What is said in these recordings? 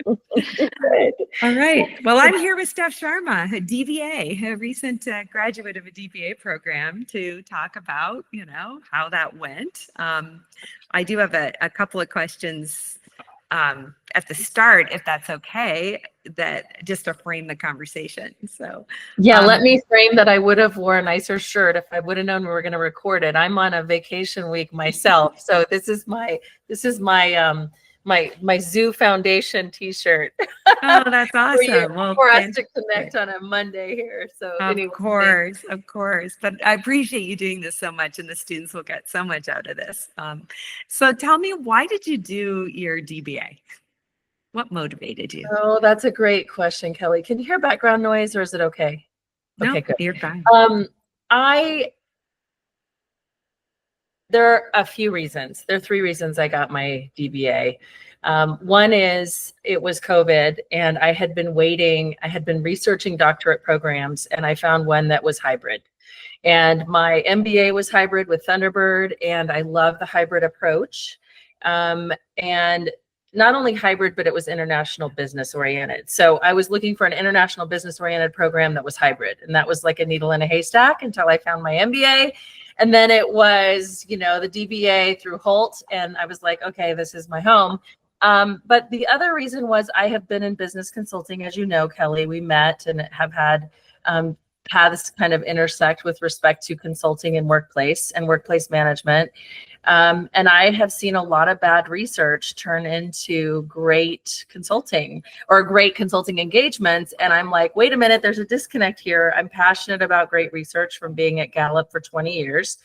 All right. Well, I'm here with Steph Sharma, a DBA, a recent graduate of a DBA program, to talk about, how that went. I do have a couple of questions at the start, if that's okay, that just to frame the conversation. So, yeah, let me frame that. I would have wore a nicer shirt if I would have known we were going to record it. I'm on a vacation week myself, so this is my my Zoo Foundation T-shirt. Oh, that's awesome. Well, for us to connect on a Monday here. So of course. But I appreciate you doing this so much, and the students will get so much out of this. So tell me, why did you do your DBA? What motivated you? Oh, that's a great question, Kelly. Can you hear background noise, or is it okay? No, okay, good. You're fine. There are a few reasons. There are 3 reasons I got my DBA. One is it was COVID, and I had been researching doctorate programs, and I found one that was hybrid. And my MBA was hybrid with Thunderbird, and I love the hybrid approach. And not only hybrid, but it was international business oriented. So I was looking for an international business oriented program that was hybrid. And that was like a needle in a haystack until I found my MBA. And then it was, the DBA through Holt. And I was like, okay, this is my home. But the other reason was I have been in business consulting, as you know, Kelly. We met and have had paths kind of intersect with respect to consulting and workplace management. And I have seen a lot of bad research turn into great consulting or great consulting engagements. And I'm like, wait a minute, there's a disconnect here. I'm passionate about great research from being at Gallup for 20 years.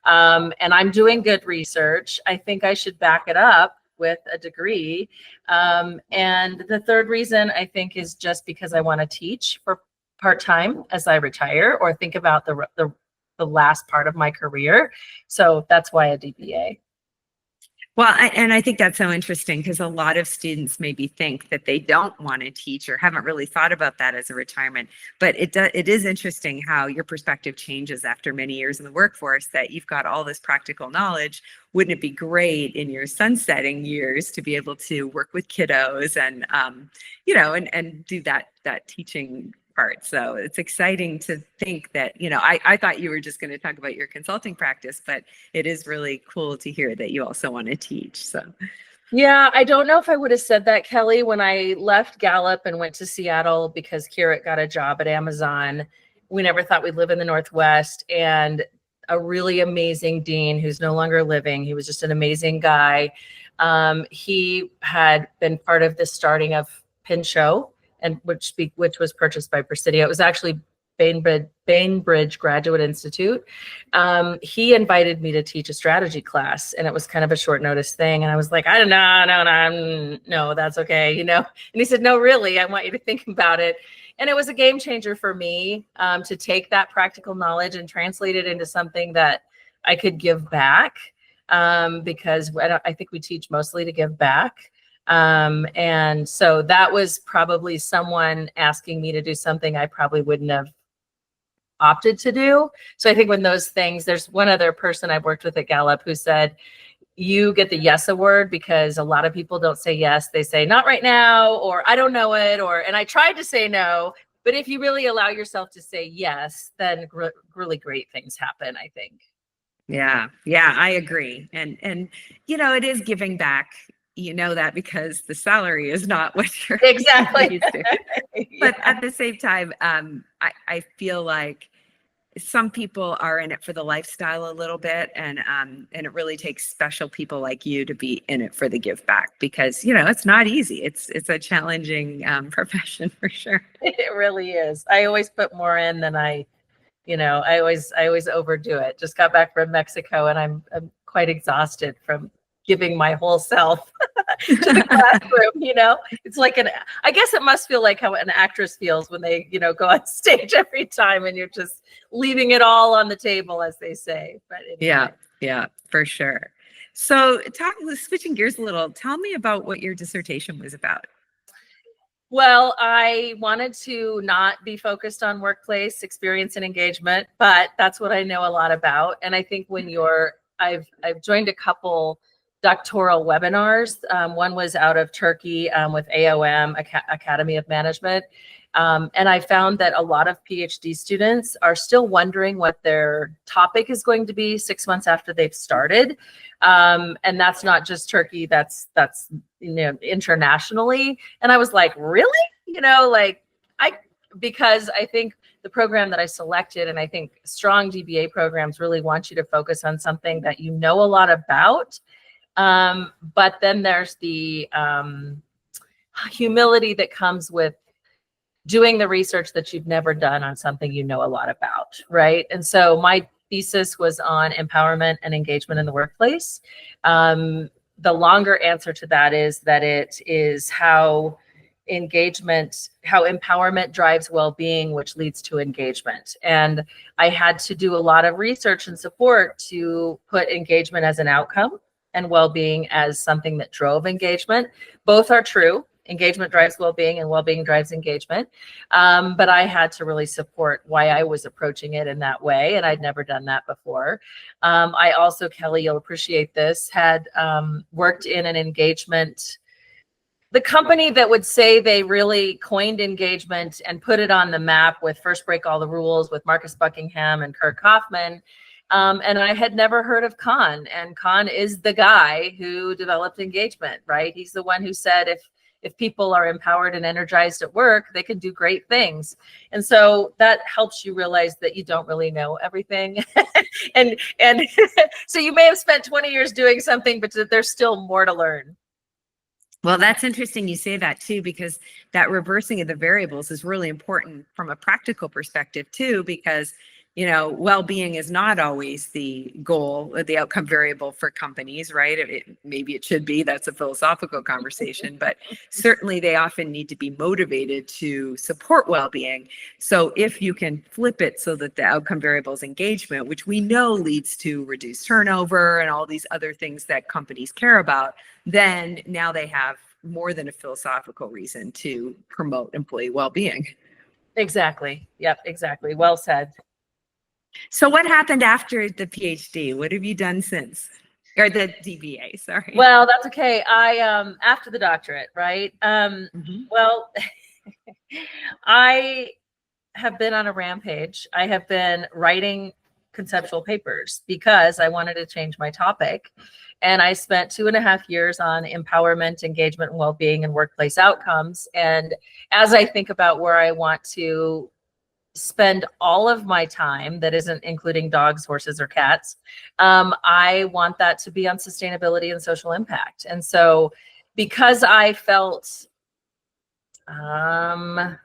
And I'm doing good research. I think I should back it up with a degree. And the third reason, I think, is just because I want to teach for part-time as I retire or think about the last part of my career. So that's why a DBA. Well, I think that's so interesting because a lot of students maybe think that they don't want to teach or haven't really thought about that as a retirement. But it is interesting how your perspective changes after many years in the workforce, that you've got all this practical knowledge. Wouldn't it be great in your sunsetting years to be able to work with kiddos and, and do that teaching part? So it's exciting to think that, I thought you were just going to talk about your consulting practice, but it is really cool to hear that you also want to teach. So yeah, I don't know if I would have said that, Kelly, when I left Gallup and went to Seattle because Kirit got a job at Amazon. We never thought we'd live in the Northwest, and a really amazing dean who's no longer living. He was just an amazing guy. He had been part of the starting of Pinchot, and which was purchased by Presidio. It was actually Bainbridge Graduate Institute. He invited me to teach a strategy class, and it was kind of a short notice thing. And I was like, I don't know, no, that's okay, And he said, no, really, I want you to think about it. And it was a game changer for me to take that practical knowledge and translate it into something that I could give back, because I think we teach mostly to give back. And so that was probably someone asking me to do something I probably wouldn't have opted to do. So I think when those things, there's one other person I've worked with at Gallup who said, you get the yes award because a lot of people don't say yes. They say not right now, or I don't know it, and I tried to say no. But if you really allow yourself to say yes, then really great things happen, I think. Yeah, I agree. And it is giving back. That because the salary is not what you're exactly used to. But at the same time, I feel like some people are in it for the lifestyle a little bit, and it really takes special people like you to be in it for the give back, because it's not easy. It's a challenging profession for sure. It really is. I always put more in than I always overdo it. Just got back from Mexico, and I'm quite exhausted from giving my whole self to the classroom. It's like I guess it must feel like how an actress feels when they, go on stage every time, and you're just leaving it all on the table, as they say. But anyway. Yeah, for sure. So switching gears a little, tell me about what your dissertation was about. Well, I wanted to not be focused on workplace experience and engagement, but that's what I know a lot about. And I think when I've joined a couple doctoral webinars. One was out of Turkey with AOM, Academy of Management. And I found that a lot of PhD students are still wondering what their topic is going to be 6 months after they've started. And that's not just Turkey, that's internationally. And I was like, really? Because I think the program that I selected, and I think strong DBA programs really want you to focus on something that you know a lot about. But then there's the humility that comes with doing the research that you've never done on something you know a lot about, right? And so my thesis was on empowerment and engagement in the workplace. The longer answer to that is that it is how empowerment drives well-being, which leads to engagement. And I had to do a lot of research and support to put engagement as an outcome and well-being as something that drove engagement. Both are true. Engagement drives well-being and well-being drives engagement. But I had to really support why I was approaching it in that way. And I'd never done that before. I also, Kelly, you'll appreciate this, had worked in an engagement, the company that would say they really coined engagement and put it on the map with First Break All the Rules with Marcus Buckingham and Kirk Kaufman. And I had never heard of Khan. And Khan is the guy who developed engagement, right? He's the one who said, if people are empowered and energized at work, they can do great things. And so that helps you realize that you don't really know everything. and so you may have spent 20 years doing something, but there's still more to learn. Well, that's interesting you say that too, because that reversing of the variables is really important from a practical perspective too, because well-being is not always the goal, the outcome variable for companies, right? Maybe it should be, that's a philosophical conversation, but certainly they often need to be motivated to support well-being. So if you can flip it so that the outcome variable is engagement, which we know leads to reduced turnover and all these other things that companies care about, then now they have more than a philosophical reason to promote employee well-being. Exactly. Yep, exactly. Well said. So what happened after the PhD? What have you done since? Or the DBA, sorry. Well, that's okay. After the doctorate, right? Well, I have been on a rampage. I have been writing conceptual papers because I wanted to change my topic. And I spent 2.5 years on empowerment, engagement, and well-being and workplace outcomes. And as I think about where I want to spend all of my time, that isn't including dogs, horses, or cats, I want that to be on sustainability and social impact. And so because I felt that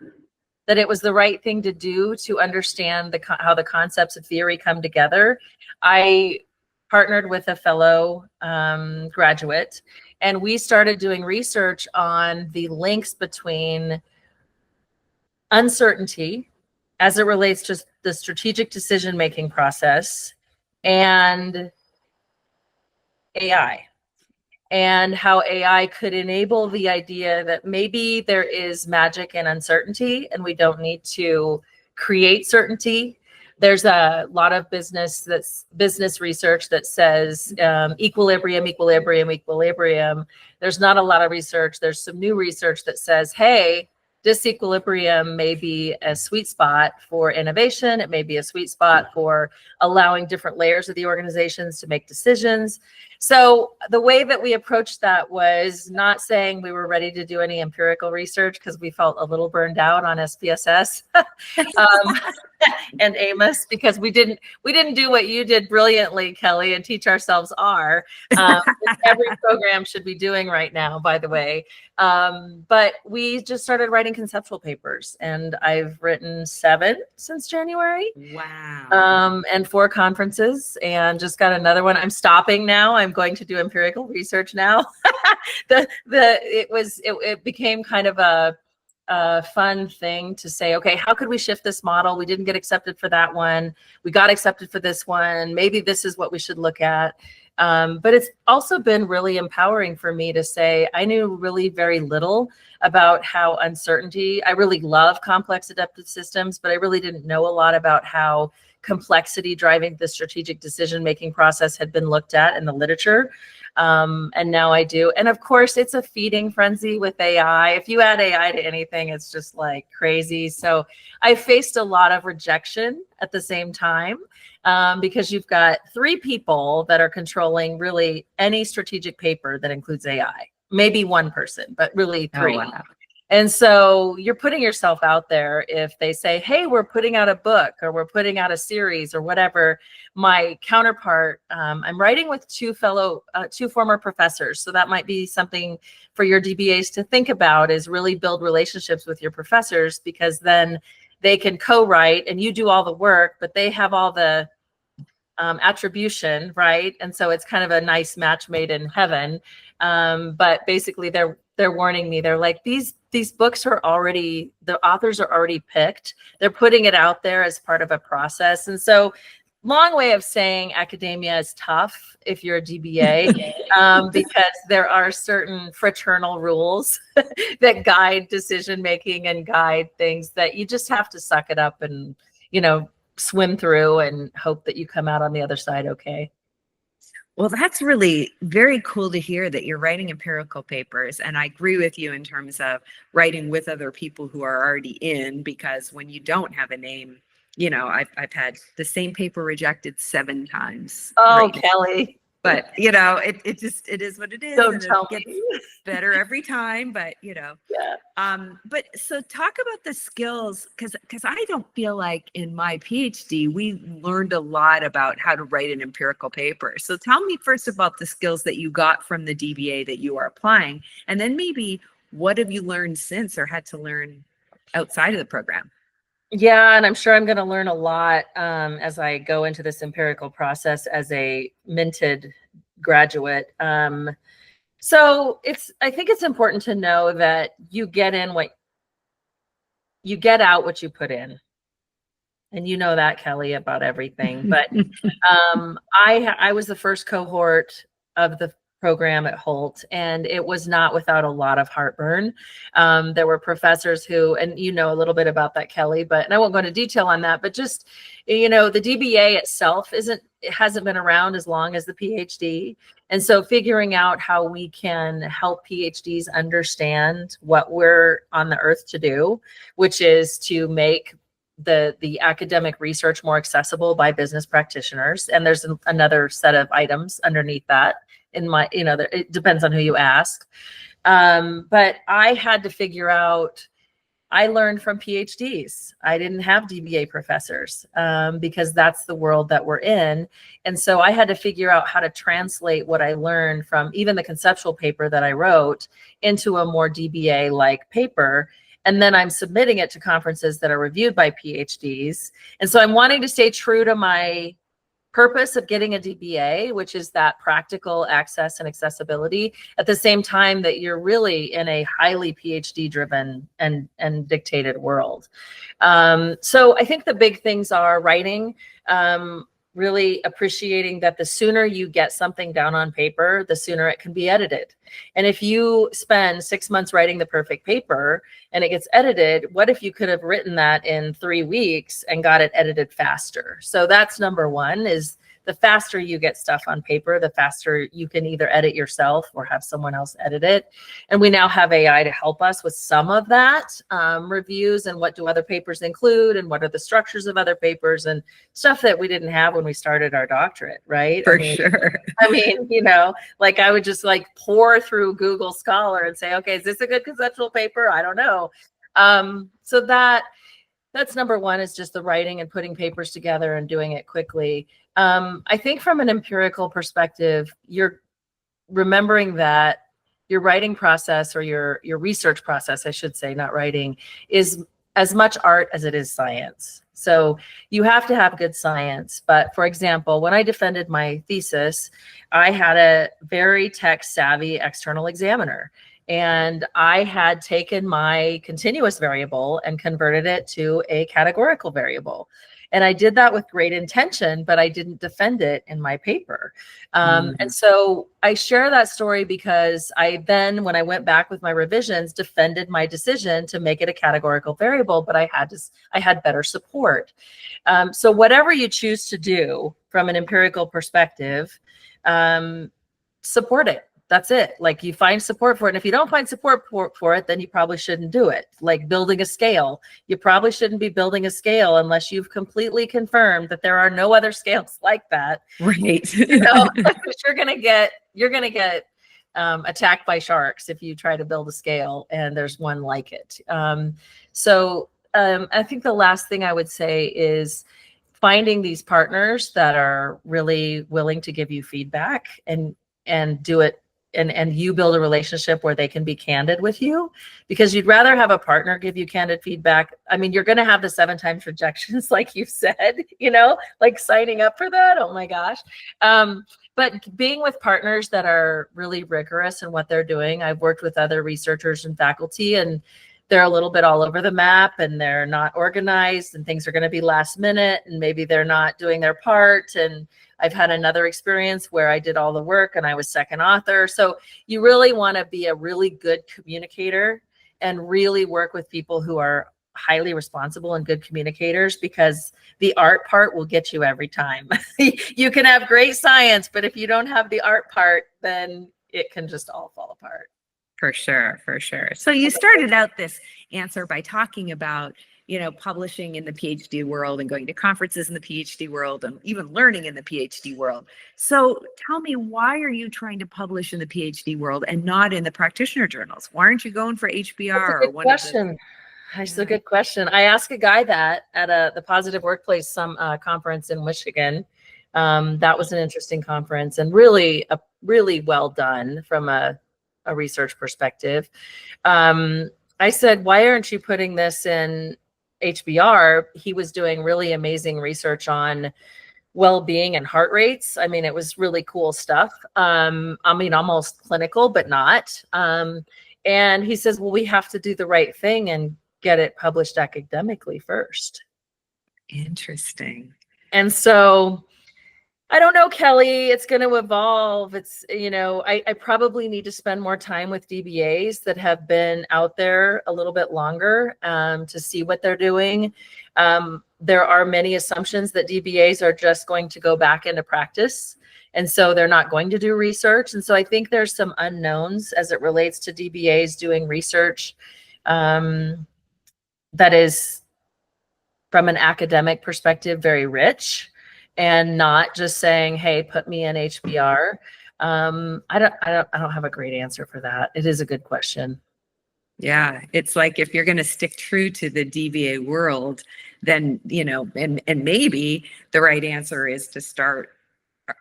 it was the right thing to do to understand how the concepts of theory come together, I partnered with a fellow graduate, and we started doing research on the links between uncertainty as it relates to the strategic decision-making process and AI, and how AI could enable the idea that maybe there is magic in uncertainty and we don't need to create certainty. There's a lot of business research that says equilibrium. There's not a lot of research. There's some new research that says, hey, disequilibrium may be a sweet spot for innovation. It may be a sweet spot for allowing different layers of the organizations to make decisions. So the way that we approached that was not saying we were ready to do any empirical research because we felt a little burned out on SPSS and Amos, because we didn't do what you did brilliantly, Kelly, and teach ourselves R. Every program should be doing right now, by the way. But we just started writing conceptual papers, and I've written 7 since January. Wow. And 4 conferences, and just got another one. I'm stopping now. I'm going to do empirical research now. It became kind of a fun thing to say, okay, how could we shift this model? We didn't get accepted for that one. We got accepted for this one. Maybe this is what we should look at. But it's also been really empowering for me to say, I knew really very little about how uncertainty, I really love complex adaptive systems, but I really didn't know a lot about how complexity driving the strategic decision-making process had been looked at in the literature. And now I do. And of course, it's a feeding frenzy with AI. If you add AI to anything, it's just like crazy. So I faced a lot of rejection at the same time, because you've got three people that are controlling really any strategic paper that includes AI. Maybe one person, but really three. Oh, wow. And so you're putting yourself out there. If they say, hey, we're putting out a book or we're putting out a series or whatever, my counterpart, I'm writing with two former professors. So that might be something for your DBAs to think about, is really build relationships with your professors, because then they can co-write and you do all the work, but they have all the attribution, right? And so it's kind of a nice match made in heaven. But basically they're warning me. They're like, these books are already, the authors are already picked. They're putting it out there as part of a process. And so long way of saying academia is tough if you're a DBA, because there are certain fraternal rules that guide decision-making and guide things that you just have to suck it up and, swim through and hope that you come out on the other side okay. Well, that's really very cool to hear that you're writing empirical papers. And I agree with you in terms of writing with other people who are already in, because when you don't have a name, I've had the same paper rejected 7 times. Oh, right? Kelly. But, it is what it is. Don't and tell it gets me. better every time. But, Yeah. But so talk about the skills, because I don't feel like in my PhD, we learned a lot about how to write an empirical paper. So tell me first about the skills that you got from the DBA that you are applying, and then maybe what have you learned since or had to learn outside of the program? Yeah, and I'm sure I'm going to learn a lot as I go into this empirical process as a minted graduate. So I think it's important to know that you get out what you put in. And you know that, Kelly, about everything. But I was the first cohort of the program at Holt, and it was not without a lot of heartburn. There were professors who, and you know a little bit about that, Kelly, and I won't go into detail on that, but just, the DBA itself hasn't been around as long as the PhD. And so figuring out how we can help PhDs understand what we're on the earth to do, which is to make the academic research more accessible by business practitioners. And there's another set of items underneath that it depends on who you ask. But I had to figure out, I learned from PhDs. I didn't have DBA professors because that's the world that we're in. And so I had to figure out how to translate what I learned from even the conceptual paper that I wrote into a more DBA-like paper. And then I'm submitting it to conferences that are reviewed by PhDs. And so I'm wanting to stay true to my purpose of getting a DBA, which is that practical access and accessibility, at the same time that you're really in a highly PhD driven and dictated world. So I think the big things are writing, really appreciating that the sooner you get something down on paper, the sooner it can be edited. And if you spend 6 months writing the perfect paper and it gets edited, what if you could have written that in 3 weeks and got it edited faster? So that's number one, is the faster you get stuff on paper, the faster you can either edit yourself or have someone else edit it. And we now have AI to help us with some of that, reviews and what do other papers include and what are the structures of other papers and stuff that we didn't have when we started our doctorate, right? For sure. I mean, I would just pour through Google Scholar and say, okay, is this a good conceptual paper? I don't know. So that's number one, is just the writing and putting papers together and doing it quickly. I think from an empirical perspective, you're remembering that your writing process, or your research process, I should say, not writing, is as much art as it is science. So you have to have good science. But for example, when I defended my thesis, I had a very tech savvy external examiner. And I had taken my continuous variable and converted it to a categorical variable. And I did that with great intention, but I didn't defend it in my paper. And so I share that story because I then, when I went back with my revisions, defended my decision to make it a categorical variable, but I had better support. So whatever you choose to do from an empirical perspective, support it. That's it. Like, you find support for it. And if you don't find support for it, then you probably shouldn't do it. Like building a scale. You probably shouldn't be building a scale unless you've completely confirmed that there are no other scales like that. Right. You know, you're going to get attacked by sharks if you try to build a scale and there's one like it. I think the last thing I would say is finding these partners that are really willing to give you feedback and do it, and you build a relationship where they can be candid with you, because you'd rather have a partner give you candid feedback. I mean, you're going to have the 7 times rejections, like you said, you know, like signing up for that. Oh my gosh. But being with partners that are really rigorous in what they're doing. I've worked with other researchers and faculty, and they're a little bit all over the map, and they're not organized, and things are going to be last minute, and maybe they're not doing their part. And I've had another experience where I did all the work and I was second author. So you really want to be a really good communicator and really work with people who are highly responsible and good communicators, because the art part will get you every time. You can have great science, but if you don't have the art part, then it can just all fall apart. For sure, for sure. So you started out this answer by talking about, you know, publishing in the PhD world and going to conferences in the PhD world and even learning in the PhD world. So tell me, why are you trying to publish in the PhD world and not in the practitioner journals? Why aren't you going for HBR or one question. of the... That's a good question. I asked a guy that at the Positive Workplace conference in Michigan. That was an interesting conference and really well done from a research perspective. I said, why aren't you putting this in HBR? He was doing really amazing research on well-being and heart rates. I mean, it was really cool stuff. I mean, almost clinical, but not. And he says, well, we have to do the right thing and get it published academically first. Interesting. And so I don't know, Kelly, it's going to evolve. It's, you know, I probably need to spend more time with DBAs that have been out there a little bit longer to see what they're doing. There are many assumptions that DBAs are just going to go back into practice. And so they're not going to do research. And so I think there's some unknowns as it relates to DBAs doing research that is, from an academic perspective, very rich, and not just saying, hey, put me in HBR. I don't have a great answer for that. It is a good question. Yeah, it's like, if you're going to stick true to the DBA world, then, you know, and maybe the right answer is to start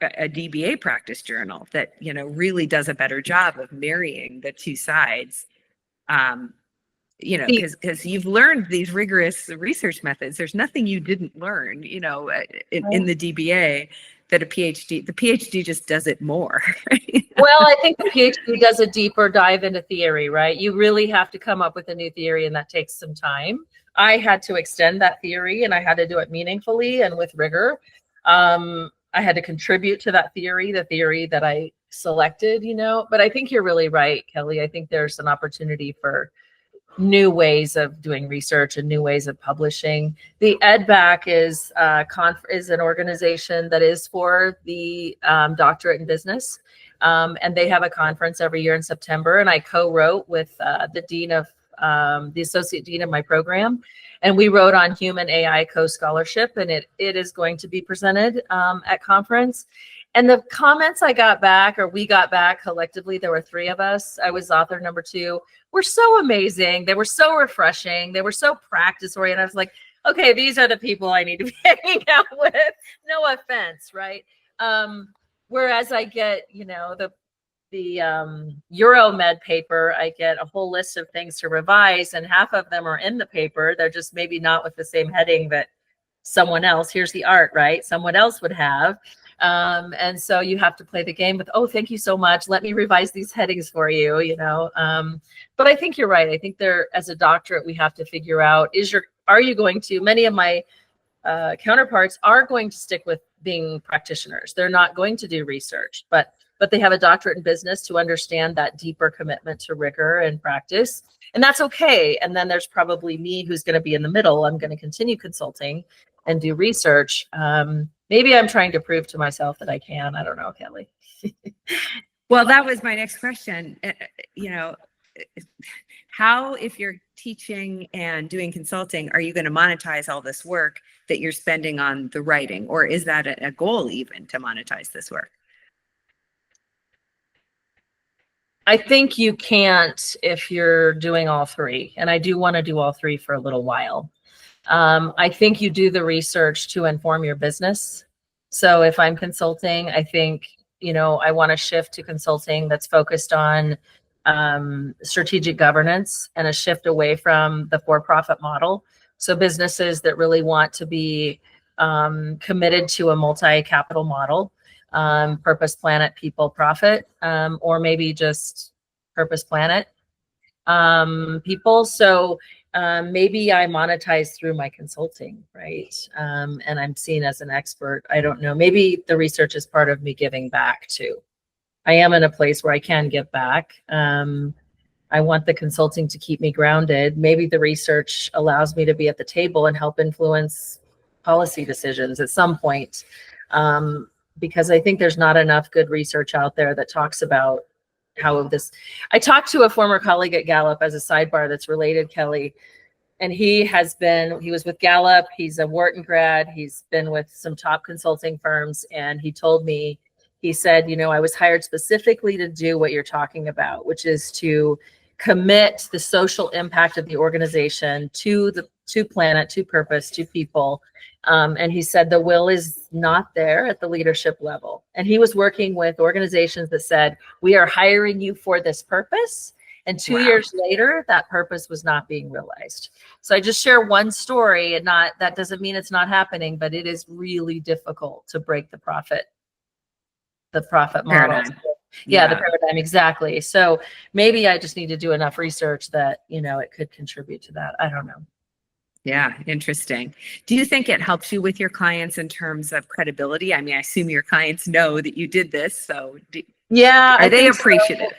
a DBA practice journal that, you know, really does a better job of marrying the two sides. You know, because you've learned these rigorous research methods. There's nothing you didn't learn, you know, in the DBA that the PhD just does it more. Right? Well, I think the PhD does a deeper dive into theory, right? You really have to come up with a new theory, and that takes some time. I had to extend that theory, and I had to do it meaningfully and with rigor. I had to contribute to that theory, the theory that I selected, you know, but I think you're really right, Kelly. I think there's an opportunity for new ways of doing research and new ways of publishing. The EdBack is an organization that is for the doctorate in business. And they have a conference every year in September. And I co-wrote with the dean of the associate dean of my program. And we wrote on human AI co-scholarship, and it is going to be presented at conference. And the comments I got back, or we got back collectively, there were 3 of us. I was author number 2. Were so amazing. They were so refreshing. They were so practice oriented. I was like, okay, these are the people I need to be hanging out with. No offense, right? Whereas I get, you know, the Euromed paper, I get a whole list of things to revise, and half of them are in the paper. They're just maybe not with the same heading that someone else, here's the art, right? Someone else would have. And so you have to play the game with, oh, thank you so much. Let me revise these headings for you, you know. But I think you're right. I think as a doctorate, we have to figure out, are you going to, many of my counterparts are going to stick with being practitioners. They're not going to do research, but they have a doctorate in business to understand that deeper commitment to rigor and practice. And that's okay. And then there's probably me, who's going to be in the middle. I'm going to continue consulting and do research. Maybe I'm trying to prove to myself that I can. I don't know, Kelly. Well, that was my next question. You know, how, if you're teaching and doing consulting, are you going to monetize all this work that you're spending on the writing? Or is that a goal even to monetize this work? I think you can't if you're doing all three. And I do want to do all three for a little while. I think you do the research to inform your business. So if I'm consulting, I think, you know, I want to shift to consulting that's focused on strategic governance and a shift away from the for-profit model. So businesses that really want to be committed to a multi-capital model, purpose, planet, people, profit, or maybe just purpose, planet, people. So maybe I monetize through my consulting, right? And I'm seen as an expert. I don't know. Maybe the research is part of me giving back too. I am in a place where I can give back. I want the consulting to keep me grounded. Maybe the research allows me to be at the table and help influence policy decisions at some point. Because I think there's not enough good research out there that talks about how this. I talked to a former colleague at Gallup as a sidebar that's related, Kelly, and he was with Gallup. He's a Wharton grad. He's been with some top consulting firms. And he told me, he said, you know, I was hired specifically to do what you're talking about, which is to commit the social impact of the organization to planet, to purpose, to people. And he said the will is not there at the leadership level. And he was working with organizations that said, we are hiring you for this purpose. And 2 years later, that purpose was not being realized. So I just share one story, and that doesn't mean it's not happening, but it is really difficult to break the profit model. Paradigm. Yeah, the paradigm, exactly. So maybe I just need to do enough research that, you know, it could contribute to that. I don't know. Yeah, interesting. Do you think it helps you with your clients in terms of credibility? I mean, I assume your clients know that you did this, so yeah, are they appreciative? So.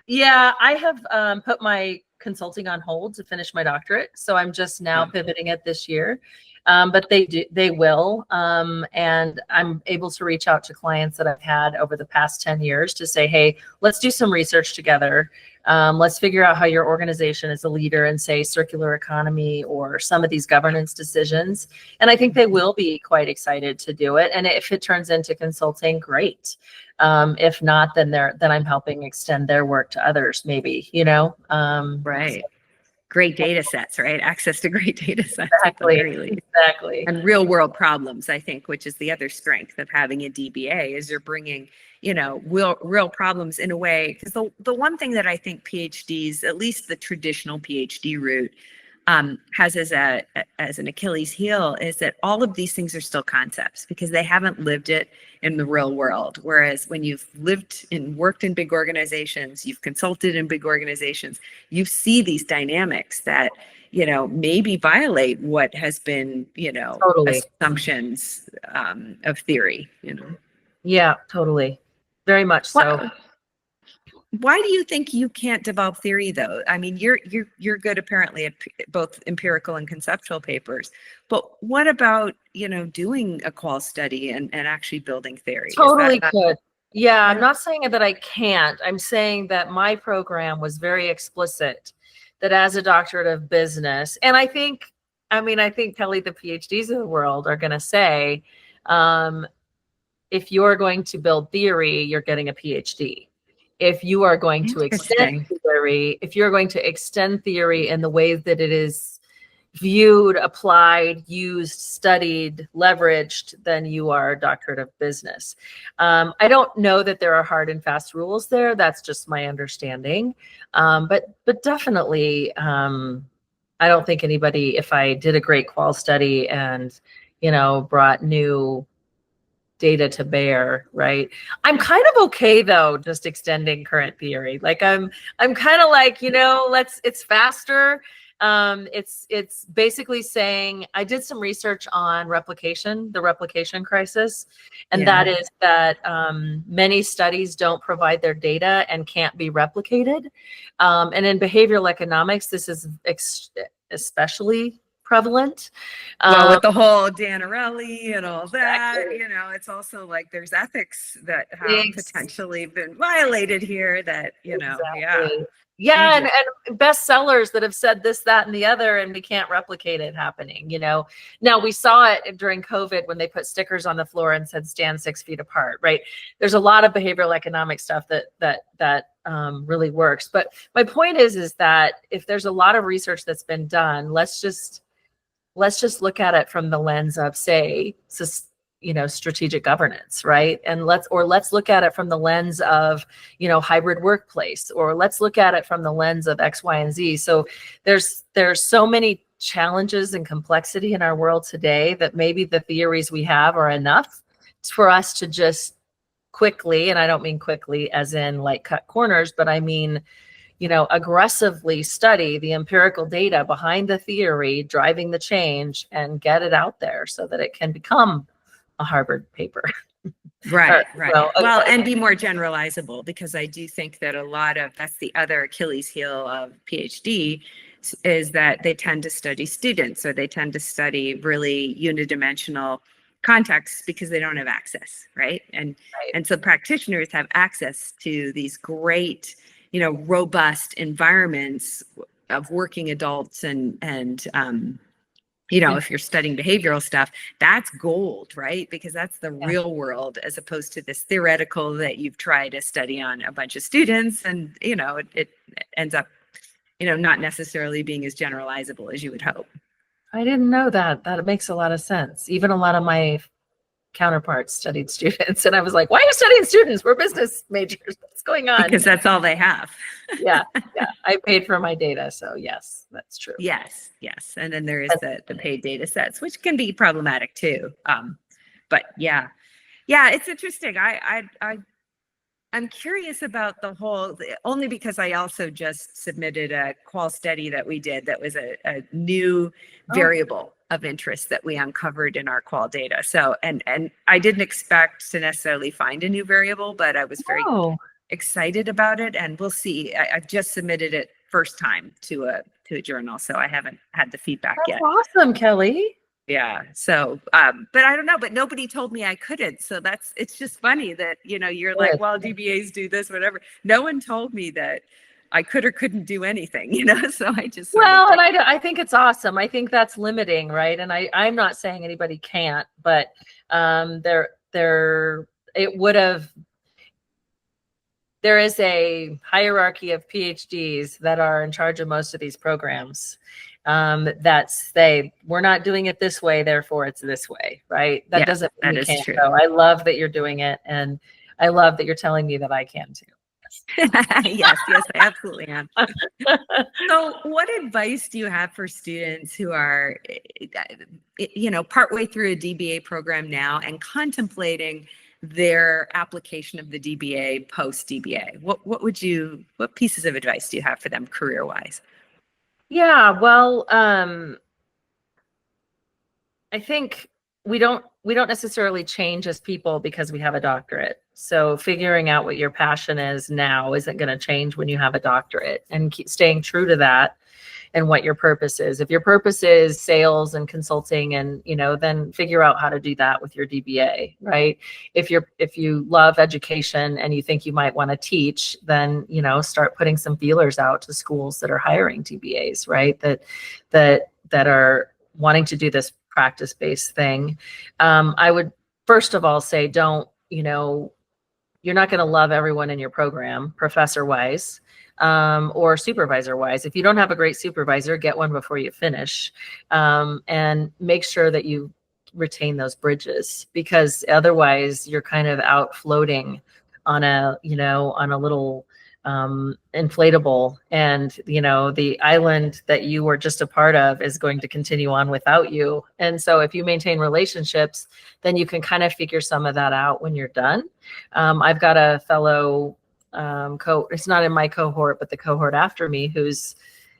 Yeah, I have put my consulting on hold to finish my doctorate, so I'm just now pivoting it this year. But they will, and I'm able to reach out to clients that I've had over the past 10 years to say, hey, let's do some research together. Let's figure out how your organization is a leader in, say, circular economy or some of these governance decisions. And I think they will be quite excited to do it. And if it turns into consulting, great. If not, then I'm helping extend their work to others, maybe, you know. Right. Great data sets, right? Access to great data sets. Exactly. And real world problems, I think, which is the other strength of having a DBA, is you're bringing, you know, real problems in a way. Because the one thing that I think PhDs, at least the traditional PhD route, has as an Achilles heel, is that all of these things are still concepts because they haven't lived it in the real world. Whereas when you've lived and worked in big organizations, you've consulted in big organizations, you see these dynamics that, you know, maybe violate what has been, you know, totally. Assumptions of theory, you know. Yeah, totally. Very much so. Why do you think you can't develop theory, though? I mean, you're good apparently at both empirical and conceptual papers, but what about, you know, doing a qual study and actually building theory? Totally could. Yeah, I'm not saying that I can't. I'm saying that my program was very explicit that as a doctorate of business, and I think Kelly, the PhDs of the world are going to say, if you're going to build theory, you're getting a PhD. If you are going to extend theory, if you're going to extend theory in the way that it is viewed, applied, used, studied, leveraged, then you are a doctorate of business. I don't know that there are hard and fast rules there. That's just my understanding. But definitely, I don't think anybody, if I did a great qual study and, you know, brought new data to bear, right? I'm kind of okay though, just extending current theory. Like I'm kind of like, you know, it's faster. It's basically saying, I did some research on replication, the replication crisis. And that is that many studies don't provide their data and can't be replicated. And in behavioral economics, this is especially prevalent. Well, with the whole Danarelli and all that, Exactly. it's also like there's ethics that have Ex- potentially been violated here that, yeah, Exactly. Yeah, hugely. and bestsellers that have said this, that, and the other, and we can't replicate it happening, Now we saw it during COVID when they put stickers on the floor and said stand 6 feet apart, right? There's a lot of behavioral economic stuff that really works. But my point is that if there's a lot of research that's been done, let's just look at it from the lens of, say, strategic governance, right? And let's look at it from the lens of, hybrid workplace, or let's look at it from the lens of X, Y, and Z. So there's so many challenges and complexity in our world today that maybe the theories we have are enough for us to just quickly, and I don't mean quickly as in like cut corners, but I mean, aggressively study the empirical data behind the theory, driving the change, and get it out there so that it can become a Harvard paper. Right, right. Well, And be more generalizable, because I do think that that's the other Achilles heel of PhD is that they tend to study students, or they tend to study really unidimensional contexts because they don't have access, right? And so practitioners have access to these great, robust environments of working adults and if you're studying behavioral stuff, that's gold, right? Because that's the real world, as opposed to this theoretical that you've tried to study on a bunch of students, and it ends up not necessarily being as generalizable as you would hope. I didn't know that. That makes a lot of sense. Even a lot of my counterparts studied students, and I was like, why are you studying students? We're business majors. What's going on? Because that's all they have. yeah I paid for my data, so yes, that's true. Yes And then there is the paid data sets, which can be problematic too. But yeah, it's interesting. I'm curious about the whole, only because I also just submitted a qual study that we did that was a new variable of interest that we uncovered in our qual data. So, and I didn't expect to necessarily find a new variable, but I was very excited about it, and we'll see. I've just submitted it first time to a journal, so I haven't had the feedback yet. Awesome, Kelly. Yeah. So, but I don't know, but nobody told me I couldn't. So it's just funny that, you're like, well, DBAs do this, whatever. No one told me that I could or couldn't do anything, so I just. And I think it's awesome. I think that's limiting, right? And I'm not saying anybody can't, but there is a hierarchy of PhDs that are in charge of most of these programs. That say, we're not doing it this way, therefore it's this way, right? That doesn't mean you can't. So I love that you're doing it, and I love that you're telling me that I can too. Yes, I absolutely am. So what advice do you have for students who are, partway through a DBA program now and contemplating their application of the DBA post DBA? What pieces of advice do you have for them career-wise? Yeah, well, I think we don't necessarily change as people because we have a doctorate. So figuring out what your passion is now isn't going to change when you have a doctorate, and keep staying true to that and what your purpose is. If your purpose is sales and consulting, and then figure out how to do that with your DBA, right? If you love education and you think you might want to teach, then start putting some feelers out to schools that are hiring DBAs, right? That are wanting to do this practice-based thing. I would first of all say, you're not going to love everyone in your program, professor-wise. Or supervisor-wise. If you don't have a great supervisor, get one before you finish, and make sure that you retain those bridges, because otherwise you're kind of out floating on a little inflatable, and the island that you were just a part of is going to continue on without you. And so if you maintain relationships, then you can kind of figure some of that out when you're done. I've got a fellow it's not in my cohort, but the cohort after me, who's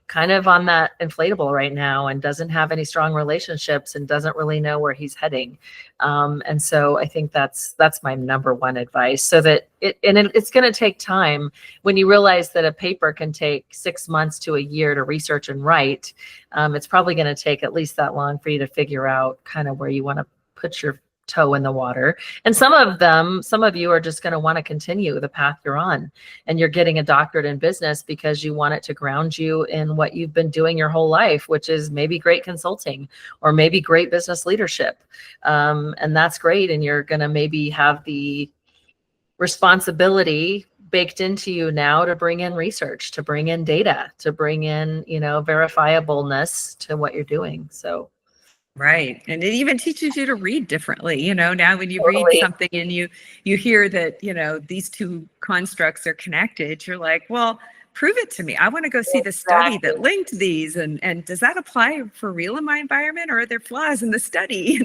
kind of on that inflatable right now and doesn't have any strong relationships and doesn't really know where he's heading. And so I think that's my number one advice. So that it's going to take time. When you realize that a paper can take 6 months to a year to research and write, it's probably going to take at least that long for you to figure out kind of where you want to put your toe in the water. And some of you are just going to want to continue the path you're on, and you're getting a doctorate in business because you want it to ground you in what you've been doing your whole life, which is maybe great consulting or maybe great business leadership. And that's great. And you're going to maybe have the responsibility baked into you now to bring in research, to bring in data, to bring in, verifiableness to what you're doing. So Right. And it even teaches you to read differently. Now when you read totally. something and you hear that, these two constructs are connected, you're like, well, prove it to me. I want to go see the study that linked these. And does that apply for real in my environment, or are there flaws in the study?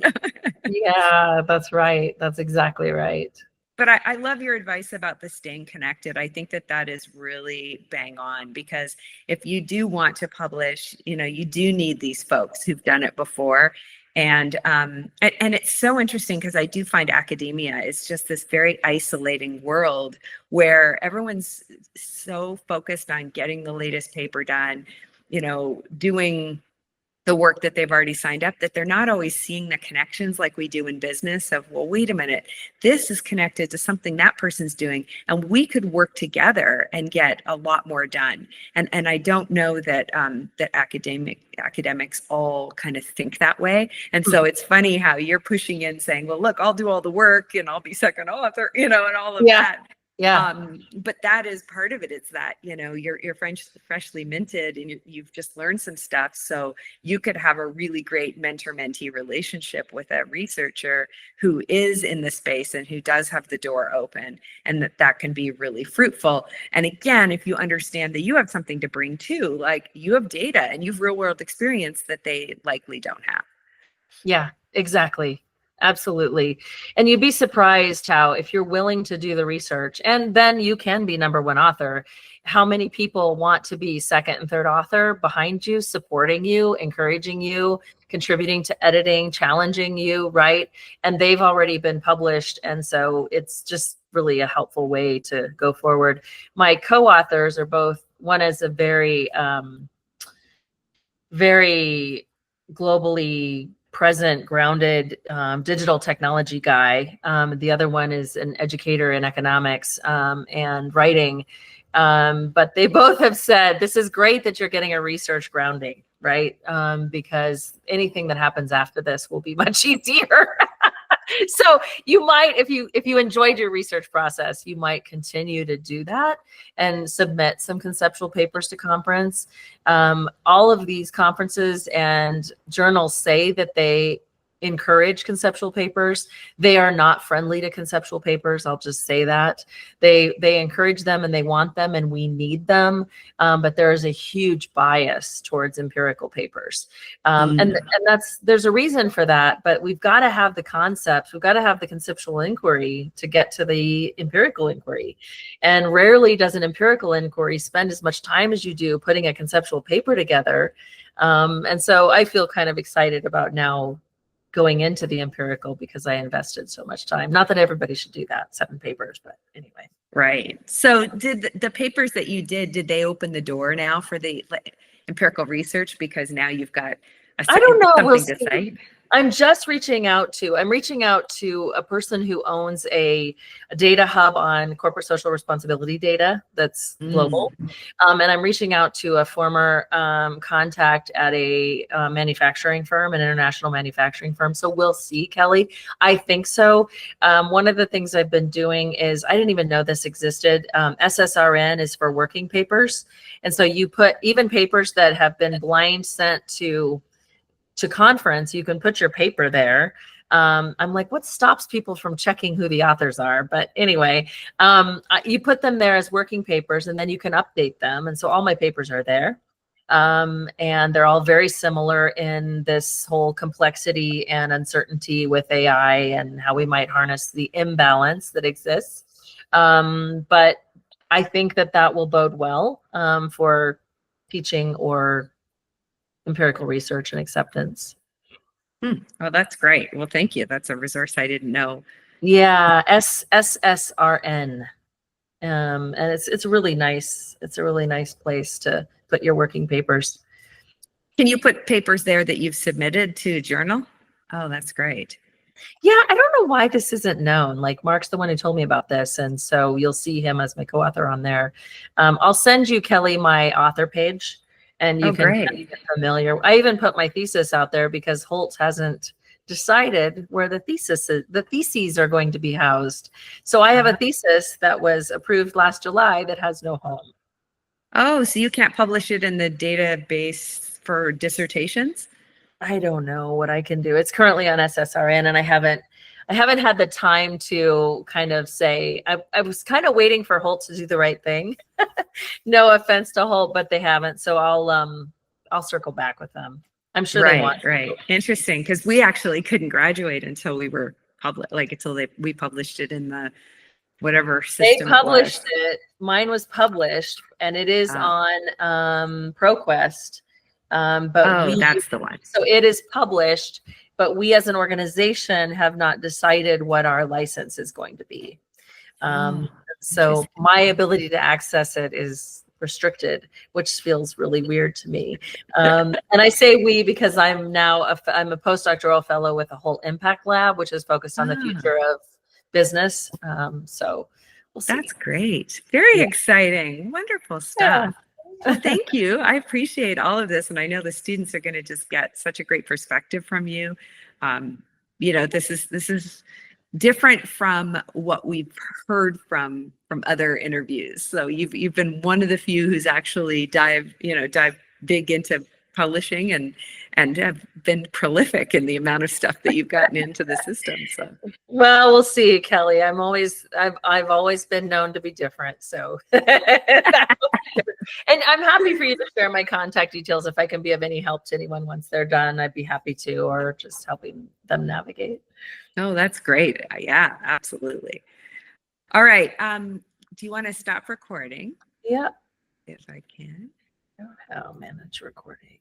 Yeah, that's right. That's exactly right. But I love your advice about the staying connected. I think that is really bang on, because if you do want to publish, you do need these folks who've done it before. And it's so interesting, because I do find academia is just this very isolating world where everyone's so focused on getting the latest paper done, doing the work that they've already signed up, that they're not always seeing the connections like we do in business of, well, wait a minute, this is connected to something that person's doing, and we could work together and get a lot more done. And I don't know that that academics all kind of think that way. And so it's funny how you're pushing in saying, well, look, I'll do all the work and I'll be second author, and all of that. Yeah. But that is part of it. It's that, you're freshly minted, and you've just learned some stuff. So you could have a really great mentor-mentee relationship with a researcher who is in the space and who does have the door open, and that can be really fruitful. And again, if you understand that you have something to bring too, like you have data and you've real world experience that they likely don't have. Yeah, exactly. Absolutely. And you'd be surprised how, if you're willing to do the research, and then you can be number one author, how many people want to be second and third author behind you, supporting you, encouraging you, contributing to editing, challenging you, right? And they've already been published. And so it's just really a helpful way to go forward. My co-authors are both, one is a very, very globally present, grounded digital technology guy. The other one is an educator in economics and writing. But they both have said, this is great that you're getting a research grounding, right? Because anything that happens after this will be much easier. So you might, if you enjoyed your research process, you might continue to do that and submit some conceptual papers to conference. All of these conferences and journals say that they encourage conceptual papers. They are not friendly to conceptual papers. I'll just say that. They encourage them and they want them and we need them. But there is a huge bias towards empirical papers. And there's a reason for that, but we've got to have the concepts, we've got to have the conceptual inquiry to get to the empirical inquiry. And rarely does an empirical inquiry spend as much time as you do putting a conceptual paper together. And so I feel kind of excited about now going into the empirical because I invested so much time. Not that everybody should do that, 7 papers, but anyway. Right. So did the papers that you did they open the door now for the empirical research, because now you've got I don't know. something to cite? I'm reaching out to a person who owns a data hub on corporate social responsibility data that's global. And I'm reaching out to a former contact at a manufacturing firm, an international manufacturing firm. So we'll see, Kelly. I think so. One of the things I've been doing is, I didn't even know this existed. SSRN is for working papers. And so you put even papers that have been blind sent to conference, you can put your paper there. I'm like, what stops people from checking who the authors are? But anyway, you put them there as working papers and then you can update them. And so all my papers are there. And they're all very similar in this whole complexity and uncertainty with AI and how we might harness the imbalance that exists. But I think that will bode well for teaching or empirical research and acceptance. Oh, that's great. Well, thank you. That's a resource I didn't know. Yeah, SSRN. And it's really nice. It's a really nice place to put your working papers. Can you put papers there that you've submitted to a journal? Oh, that's great. Yeah, I don't know why this isn't known. Like Mark's the one who told me about this, and so you'll see him as my co-author on there. I'll send you, Kelly, my author page, and you can kind of get familiar. I even put my thesis out there because Holtz hasn't decided where the theses are going to be housed. So I have a thesis that was approved last July that has no home. Oh, so you can't publish it in the database for dissertations? I don't know what I can do. It's currently on SSRN, and I haven't had the time to kind of say. I was kind of waiting for Holt to do the right thing. No offense to Holt, but they haven't. So I'll circle back with them. I'm sure they want. Right. Interesting, because we actually couldn't graduate until we were we published it in the whatever system. They published it. Mine was published, and it is on ProQuest. But that's the one. So it is published, but we as an organization have not decided what our license is going to be. So my ability to access it is restricted, which feels really weird to me. And I say we because I'm now I'm a postdoctoral fellow with a whole impact lab, which is focused on the future of business. So we'll see. That's great. Very exciting. Wonderful stuff. Well, thank you. I appreciate all of this. And I know the students are going to just get such a great perspective from you. This is different from what we've heard from other interviews. So you've been one of the few who's actually dive big into publishing and have been prolific in the amount of stuff that you've gotten into the system. So well, we'll see, Kelly. I've always been known to be different. So and I'm happy for you to share my contact details. If I can be of any help to anyone once they're done, I'd be happy to, or just helping them navigate. Oh, that's great. Yeah, absolutely. All right. Do you want to stop recording? Yeah. If I can. Oh, manage recording.